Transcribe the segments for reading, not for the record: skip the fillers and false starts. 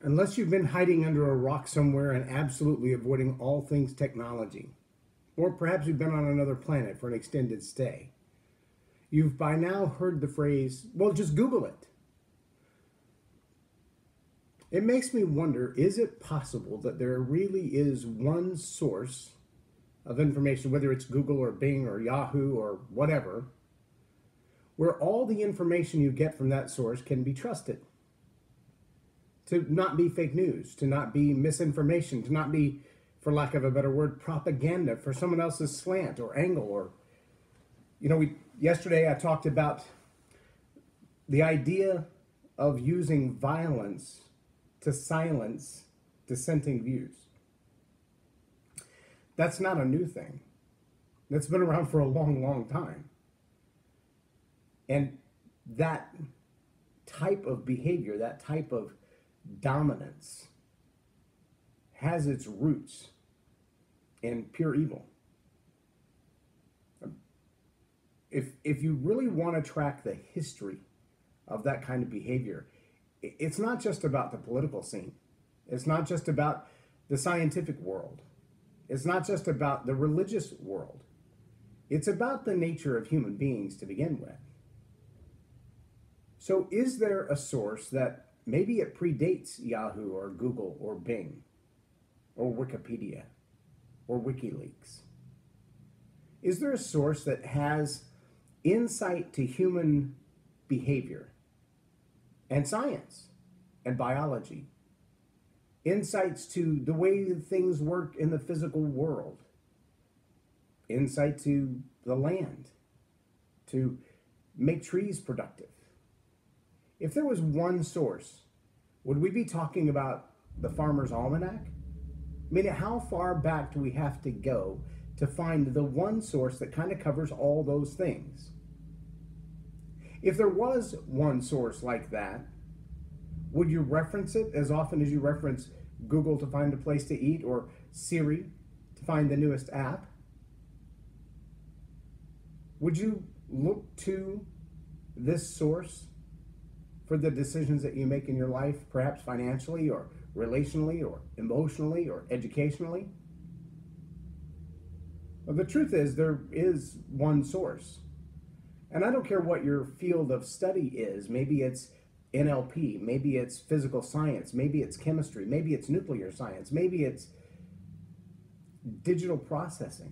Unless you've been hiding under a rock somewhere and absolutely avoiding all things technology, or perhaps you've been on another planet for an extended stay, you've by now heard the phrase, well, just Google it. It makes me wonder, is it possible that there really is one source of information, whether it's Google or Bing or Yahoo or whatever, where all the information you get from that source can be trusted? To not be fake news, to not be misinformation, to not be, for lack of a better word, propaganda for someone else's slant or angle. Or, yesterday I talked about the idea of using violence to silence dissenting views. That's not a new thing. That's been around for a long, long time. And that type of behavior, that type of dominance has its roots in pure evil. If you really want to track the history of that kind of behavior, it's not just about the political scene. It's not just about the scientific world. It's not just about the religious world. It's about the nature of human beings to begin with. So is there a source that maybe it predates Yahoo or Google or Bing or Wikipedia or WikiLeaks? Is there a source that has insight to human behavior and science and biology, insights to the way that things work in the physical world, insight to the land, to make trees productive? If there was one source, would we be talking about the Farmer's Almanac? I mean, how far back do we have to go to find the one source that kind of covers all those things? If there was one source like that, would you reference it as often as you reference Google to find a place to eat or Siri to find the newest app? Would you look to this source for the decisions that you make in your life, perhaps financially or relationally or emotionally or educationally? Well, the truth is there is one source. And I don't care what your field of study is. Maybe it's NLP, maybe it's physical science, maybe it's chemistry, maybe it's nuclear science, maybe it's digital processing.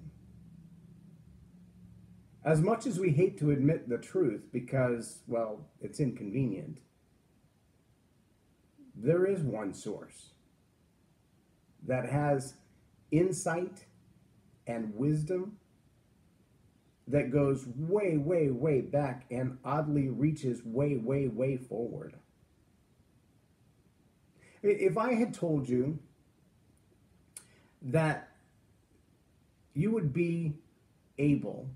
As much as we hate to admit the truth because, well, it's inconvenient, there is one source that has insight and wisdom that goes way, way, way back and oddly reaches way, way, way forward. If I had told you that you would be able,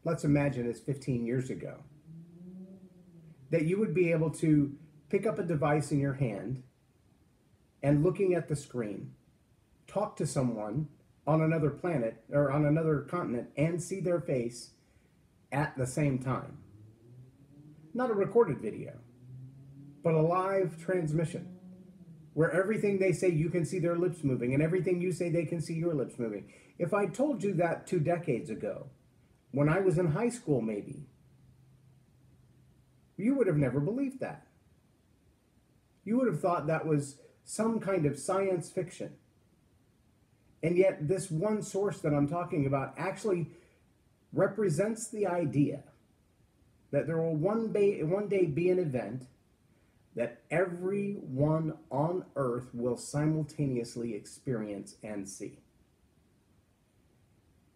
let's imagine it's 15 years ago, that you would be able to pick up a device in your hand and looking at the screen, talk to someone on another planet or on another continent and see their face at the same time. Not a recorded video, but a live transmission where everything they say you can see their lips moving and everything you say they can see your lips moving. If I told you that 2 decades ago, when I was in high school maybe, you would have never believed that. You would have thought that was some kind of science fiction. And yet this one source that I'm talking about actually represents the idea that there will one day be an event that everyone on earth will simultaneously experience and see.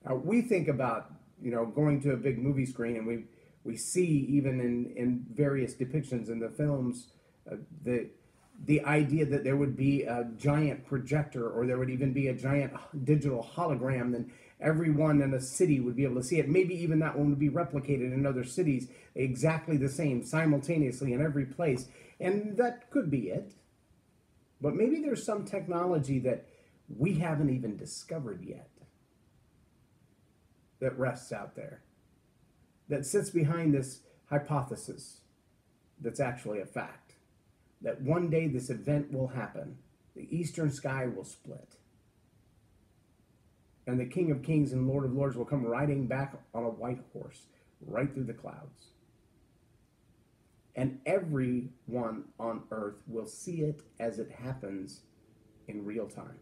Now, we think about, going to a big movie screen, and we see even in various depictions in the films the idea that there would be a giant projector or there would even be a giant digital hologram, then everyone in a city would be able to see it. Maybe even that one would be replicated in other cities exactly the same, simultaneously in every place. And that could be it. But maybe there's some technology that we haven't even discovered yet that rests out there, that sits behind this hypothesis that's actually a fact. that one day this event will happen. The eastern sky will split. And the King of Kings and Lord of Lords will come riding back on a white horse right through the clouds. And everyone on earth will see it as it happens in real time.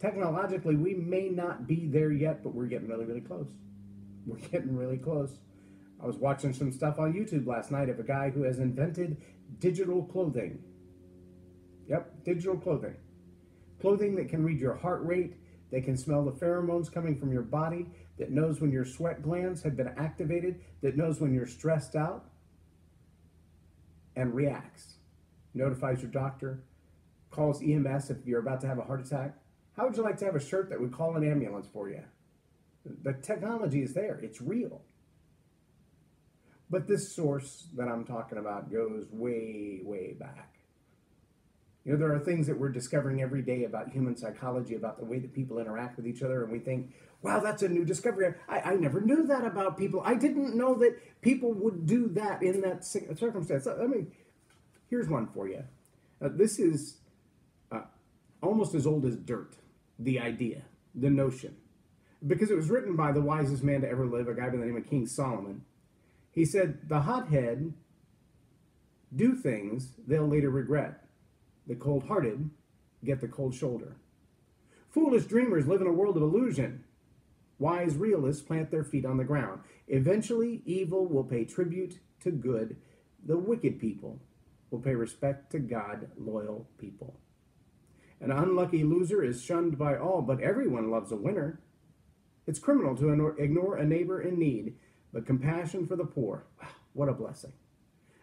Technologically, we may not be there yet, but we're getting really, really close. We're getting really close. I was watching some stuff on YouTube last night of a guy who has invented digital clothing. Yep, digital clothing. Clothing that can read your heart rate, that can smell the pheromones coming from your body, that knows when your sweat glands have been activated, that knows when you're stressed out, and reacts. Notifies your doctor, calls EMS if you're about to have a heart attack. How would you like to have a shirt that would call an ambulance for you? The technology is there. It's real. But this source that I'm talking about goes way, way back. You know, there are things that we're discovering every day about human psychology, about the way that people interact with each other, and we think, wow, that's a new discovery. I never knew that about people. I didn't know that people would do that in that circumstance. I mean, here's one for you. This is almost as old as dirt, the idea, the notion. Because it was written by the wisest man to ever live, a guy by the name of King Solomon. He said, the hothead do things they'll later regret. The cold-hearted get the cold shoulder. Foolish dreamers live in a world of illusion. Wise realists plant their feet on the ground. Eventually, evil will pay tribute to good. The wicked people will pay respect to God-loyal people. An unlucky loser is shunned by all, but everyone loves a winner. It's criminal to ignore a neighbor in need, but compassion for the poor, wow, what a blessing.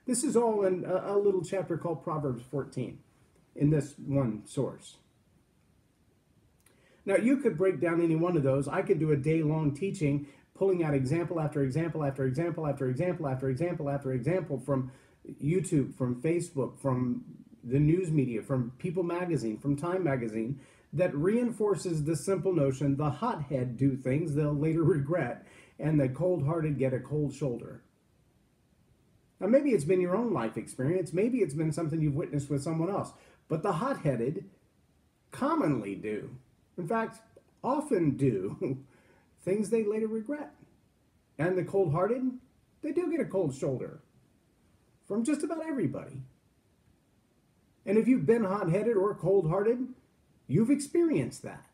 This is all in a little chapter called Proverbs 14. In this one source. Now, you could break down any one of those. I could do a day-long teaching, pulling out example after example after example after example after example after example from YouTube, from Facebook, from the news media, from People Magazine, from Time Magazine, that reinforces the simple notion the hothead do things they'll later regret, and the cold-hearted get a cold shoulder. Now, maybe it's been your own life experience. Maybe it's been something you've witnessed with someone else. But the hot-headed commonly do, in fact, often do, things they later regret. And the cold-hearted, they do get a cold shoulder from just about everybody. And if you've been hot-headed or cold-hearted, you've experienced that.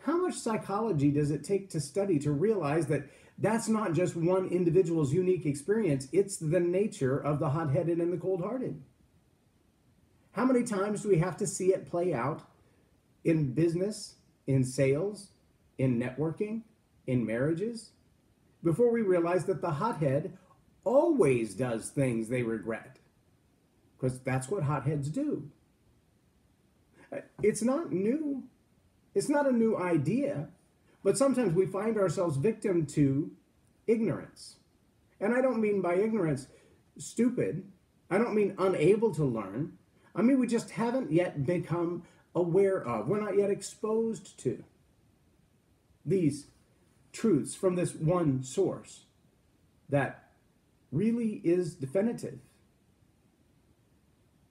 How much psychology does it take to study to realize that that's not just one individual's unique experience, it's the nature of the hot-headed and the cold-hearted? How many times do we have to see it play out in business, in sales, in networking, in marriages, before we realize that the hothead always does things they regret? Because that's what hotheads do. It's not new. It's not a new idea, but sometimes we find ourselves victim to ignorance. And I don't mean by ignorance stupid. I don't mean unable to learn. I mean, we just haven't yet become aware of. We're not yet exposed to these truths from this one source that really is definitive.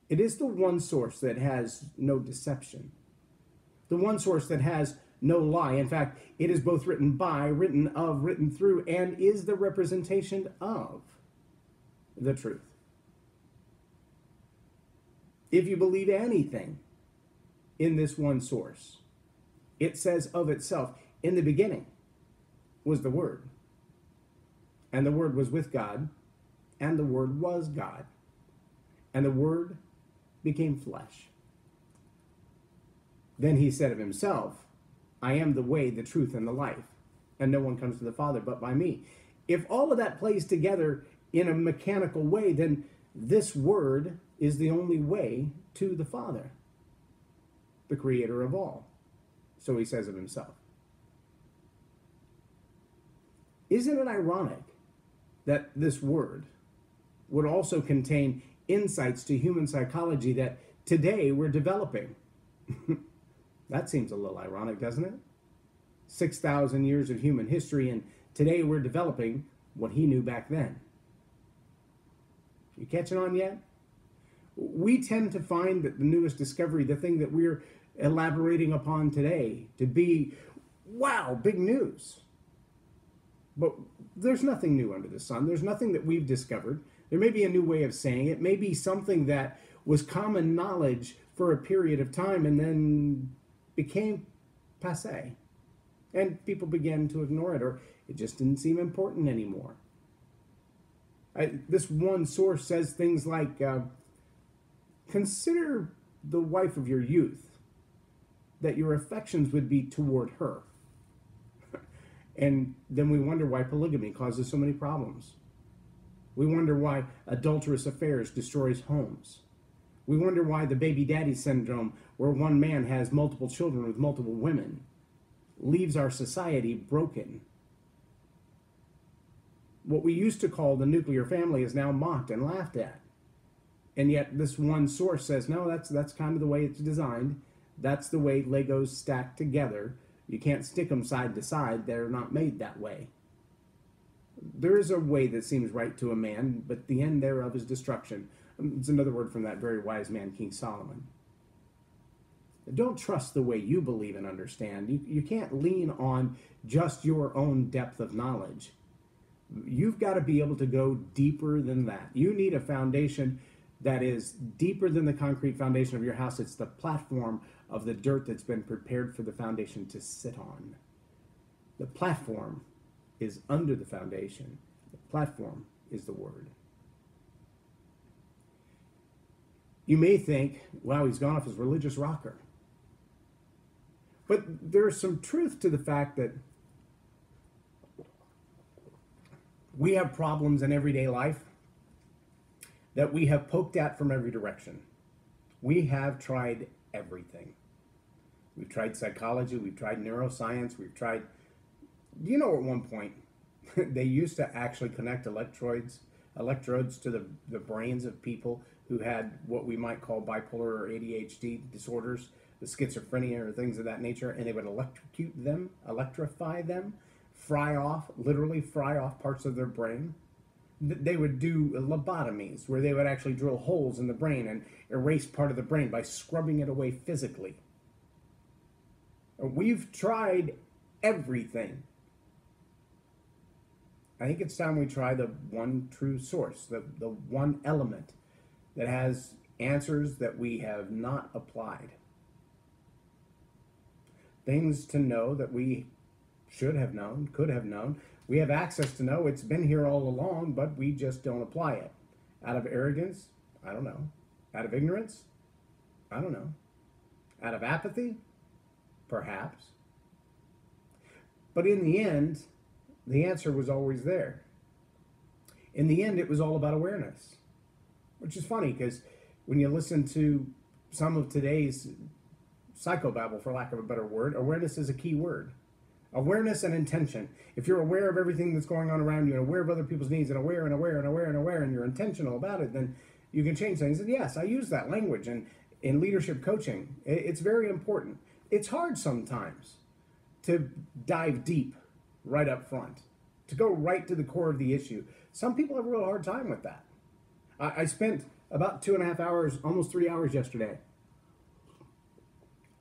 It is the one source that has no deception. The one source that has no lie. In fact, it is both written by, written of, written through, and is the representation of the truth. If you believe anything in this one source, it says of itself, in the beginning was the Word, and the Word was with God, and the Word was God, and the Word became flesh. Then he said of himself, I am the way, the truth, and the life, and no one comes to the Father but by me. If all of that plays together in a mechanical way, then this Word is the only way to the Father, the creator of all. So he says of himself. Isn't it ironic that this word would also contain insights to human psychology that today we're developing? That seems a little ironic, doesn't it? 6,000 years of human history, and today we're developing what he knew back then. You catching on yet? We tend to find that the newest discovery, the thing that we're elaborating upon today, to be, wow, big news. But there's nothing new under the sun. There's nothing that we've discovered. There may be a new way of saying it. Maybe something that was common knowledge for a period of time and then became passé. And people began to ignore it, or it just didn't seem important anymore. This one source says things like, consider the wife of your youth, that your affections would be toward her. And then we wonder why polygamy causes so many problems. We wonder why adulterous affairs destroys homes. We wonder why the baby daddy syndrome, where one man has multiple children with multiple women, leaves our society broken. What we used to call the nuclear family is now mocked and laughed at. And yet this one source says, no, that's kind of the way it's designed. That's the way Legos stack together. You can't stick them side to side. They're not made that way. There is a way that seems right to a man, but the end thereof is destruction. It's another word from that very wise man, King Solomon. Don't trust the way you believe and understand. You can't lean on just your own depth of knowledge. You've got to be able to go deeper than that. You need a foundation that is deeper than the concrete foundation of your house. It's the platform of the dirt that's been prepared for the foundation to sit on. The platform is under the foundation. The platform is the Word. You may think, wow, he's gone off his religious rocker. But there's some truth to the fact that we have problems in everyday life that we have poked at from every direction. We have tried everything. We've tried psychology, we've tried neuroscience, we've tried... Do you know at one point they used to actually connect electrodes to the brains of people who had what we might call bipolar or ADHD disorders, the schizophrenia or things of that nature, and they would electrify them, literally fry off parts of their brain. They would do lobotomies where they would actually drill holes in the brain and erase part of the brain by scrubbing it away physically. We've tried everything. I think it's time we try the one true source, the one element that has answers that we have not applied. Things to know that we should have known, could have known. We have access to know. It's been here all along, but we just don't apply it. Out of arrogance? I don't know. Out of ignorance? I don't know. Out of apathy? Perhaps. But in the end, the answer was always there. In the end, it was all about awareness. Which is funny, because when you listen to some of today's psychobabble, for lack of a better word, awareness is a key word. Awareness and intention. If you're aware of everything that's going on around you and aware of other people's needs and aware, and you're intentional about it, then you can change things. And yes, I use that language in leadership coaching. It's very important. It's hard sometimes to dive deep right up front, to go right to the core of the issue. Some people have a real hard time with that. I spent about 2.5 hours, almost 3 hours yesterday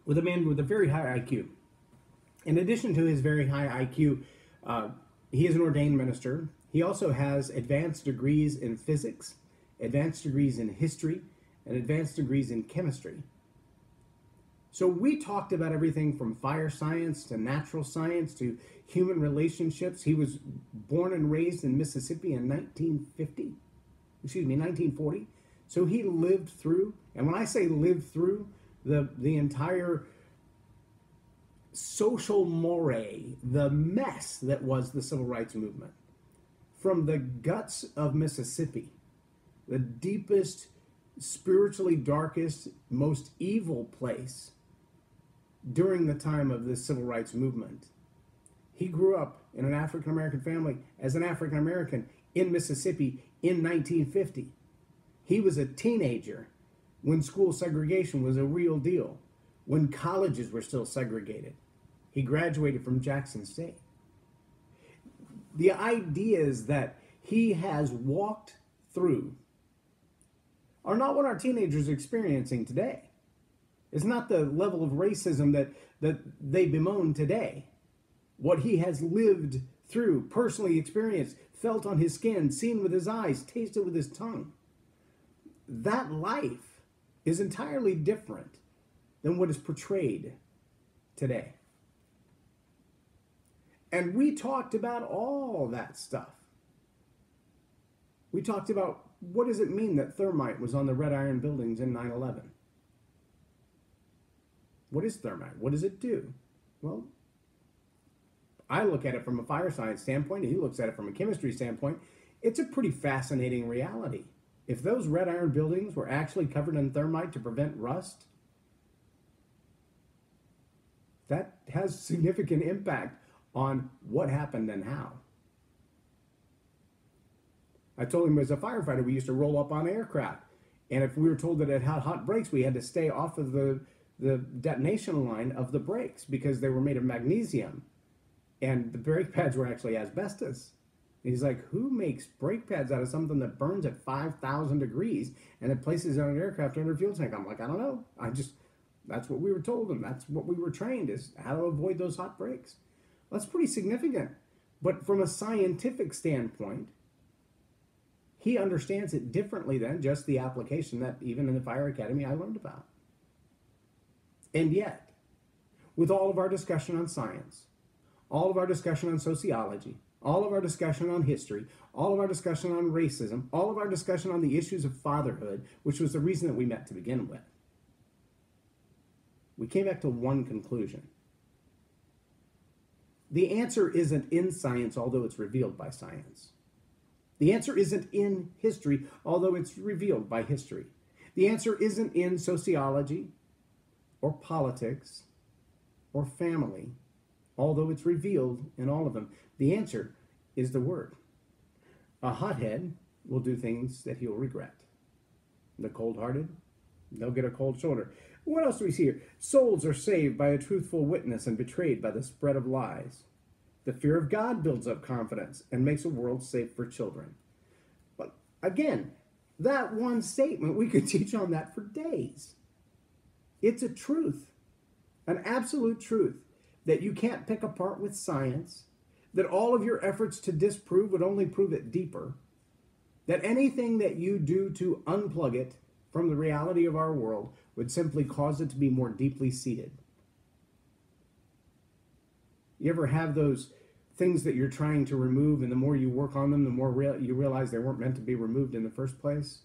with a man with a very high IQ. In addition to his very high IQ, he is an ordained minister. He also has advanced degrees in physics, advanced degrees in history, and advanced degrees in chemistry. So we talked about everything from fire science to natural science to human relationships. He was born and raised in Mississippi in 1940. So he lived through, and when I say lived through, the entire social moray, the mess that was the civil rights movement. From the guts of Mississippi, the deepest, spiritually darkest, most evil place during the time of the civil rights movement. He grew up in an African-American family as an African-American in Mississippi in 1950. He was a teenager when school segregation was a real deal, when colleges were still segregated. He graduated from Jackson State. The idea is that he has walked through are not what our teenagers are experiencing today. It's not the level of racism that they bemoan today. What he has lived through, personally experienced, felt on his skin, seen with his eyes, tasted with his tongue. That life is entirely different than what is portrayed today. And we talked about all that stuff. We talked about what does it mean that thermite was on the red iron buildings in 9/11? What is thermite? What does it do? Well, I look at it from a fire science standpoint, and he looks at it from a chemistry standpoint. It's a pretty fascinating reality. If those red iron buildings were actually covered in thermite to prevent rust, that has significant impact on what happened and how. I told him as a firefighter, we used to roll up on aircraft. And if we were told that it had hot brakes, we had to stay off of the detonation line of the brakes because they were made of magnesium. And the brake pads were actually asbestos. And he's like, who makes brake pads out of something that burns at 5,000 degrees and it places it on an aircraft under a fuel tank? I'm like, I don't know. That's what we were told, and that's what we were trained, is how to avoid those hot brakes. That's pretty significant. But from a scientific standpoint, he understands it differently than just the application that even in the fire academy I learned about. And yet, with all of our discussion on science, all of our discussion on sociology, all of our discussion on history, all of our discussion on racism, all of our discussion on the issues of fatherhood, which was the reason that we met to begin with, we came back to one conclusion. The answer isn't in science, although it's revealed by science. The answer isn't in history, although it's revealed by history. The answer isn't in sociology or politics or family, although it's revealed in all of them. The answer is the Word. A hothead will do things that he'll regret. The cold-hearted, they'll get a cold shoulder. What else do we see here? Souls are saved by a truthful witness and betrayed by the spread of lies. The fear of God builds up confidence and makes a world safe for children. But again, that one statement, we could teach on that for days. It's a truth, an absolute truth, that you can't pick apart with science, that all of your efforts to disprove would only prove it deeper, that anything that you do to unplug it from the reality of our world would simply cause it to be more deeply seated. You ever have those things that you're trying to remove, and the more you work on them, the more you realize they weren't meant to be removed in the first place?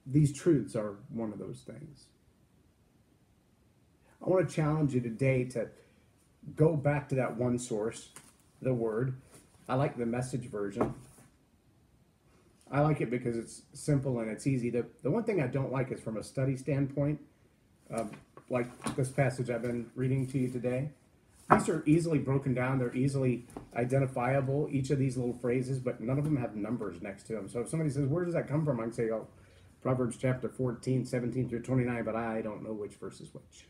These truths are one of those things. I want to challenge you today to go back to that one source, the Word. I like the Message version. I like it because it's simple and it's easy. The one thing I don't like is from a study standpoint, like this passage I've been reading to you today. These are easily broken down. They're easily identifiable, each of these little phrases, but none of them have numbers next to them. So if somebody says, where does that come from? I can say, oh, Proverbs chapter 14, 17 through 29, but I don't know which verse is which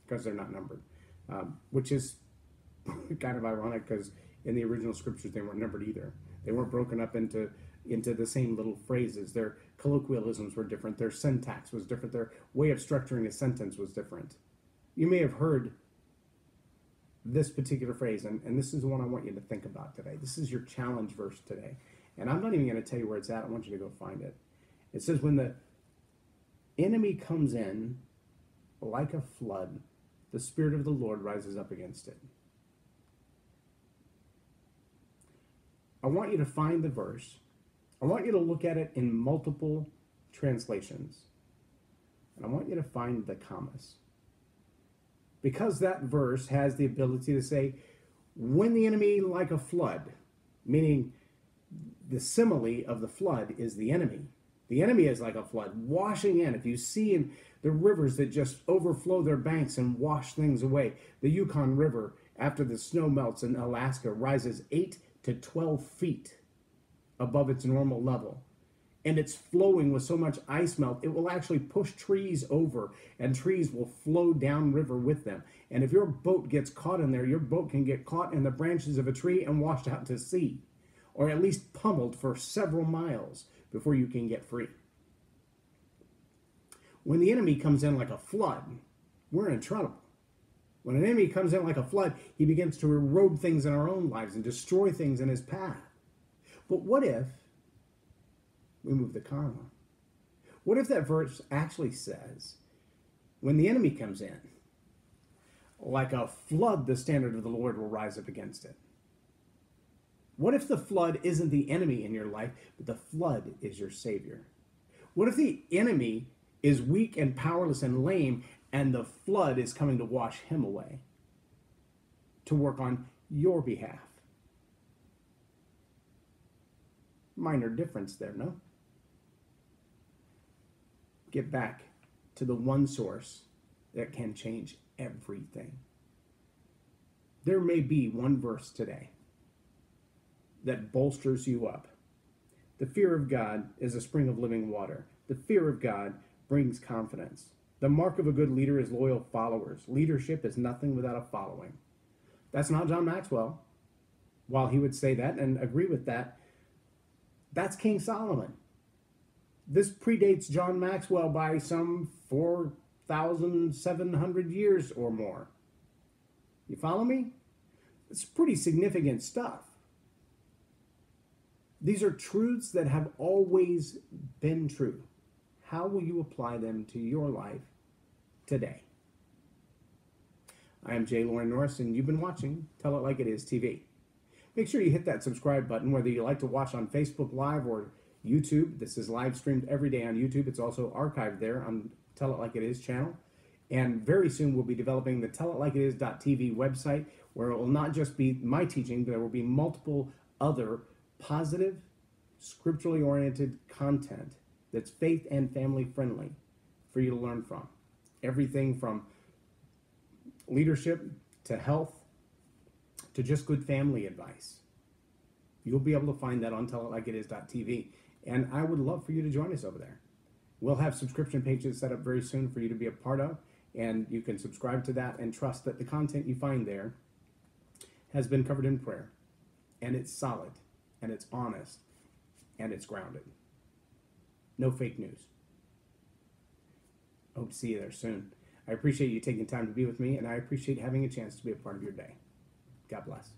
because they're not numbered, which is kind of ironic because in the original scriptures, they weren't numbered either. They weren't broken up into the same little phrases. Their colloquialisms were different. Their syntax was different. Their way of structuring a sentence was different. You may have heard this particular phrase, and this is the one I want you to think about today. This is your challenge verse today. And I'm not even going to tell you where it's at. I want you to go find it. It says, when the enemy comes in like a flood, the Spirit of the Lord rises up against it. I want you to find the verse. I want you to look at it in multiple translations. And I want you to find the commas. Because that verse has the ability to say, when the enemy like a flood, meaning the simile of the flood is the enemy. The enemy is like a flood, washing in. If you see in the rivers that just overflow their banks and wash things away, the Yukon River, after the snow melts in Alaska, rises 8 to 12 feet above its normal level. And it's flowing with so much ice melt, it will actually push trees over, and trees will flow downriver with them. And if your boat gets caught in there, your boat can get caught in the branches of a tree and washed out to sea, or at least pummeled for several miles before you can get free. When the enemy comes in like a flood, we're in trouble. When an enemy comes in like a flood, he begins to erode things in our own lives and destroy things in his path. But what if we move the comma? What if that verse actually says, when the enemy comes in, like a flood, the standard of the Lord will rise up against it? What if the flood isn't the enemy in your life, but the flood is your Savior? What if the enemy is weak and powerless and lame, and the flood is coming to wash him away, to work on your behalf? Minor difference there, no? Get back to the one source that can change everything. There may be one verse today that bolsters you up. The fear of God is a spring of living water. The fear of God brings confidence. The mark of a good leader is loyal followers. Leadership is nothing without a following. That's not John Maxwell. While he would say that and agree with that, that's King Solomon. This predates John Maxwell by some 4,700 years or more. You follow me? It's pretty significant stuff. These are truths that have always been true. How will you apply them to your life today? I am J Loren Norris, and you've been watching Tell It Like It Is TV. Make sure you hit that subscribe button, whether you like to watch on Facebook Live or YouTube. This is live streamed every day on YouTube. It's also archived there on Tell It Like It Is channel. And very soon we'll be developing the tellitlikeitis.tv website, where it will not just be my teaching, but there will be multiple other positive, scripturally oriented content that's faith and family friendly for you to learn from. Everything from leadership to health to just good family advice. You'll be able to find that on tellitlikeitis.tv. And I would love for you to join us over there. We'll have subscription pages set up very soon for you to be a part of, and you can subscribe to that and trust that the content you find there has been covered in prayer, and it's solid, and it's honest, and it's grounded. No fake news. Hope to see you there soon. I appreciate you taking time to be with me, and I appreciate having a chance to be a part of your day. God bless.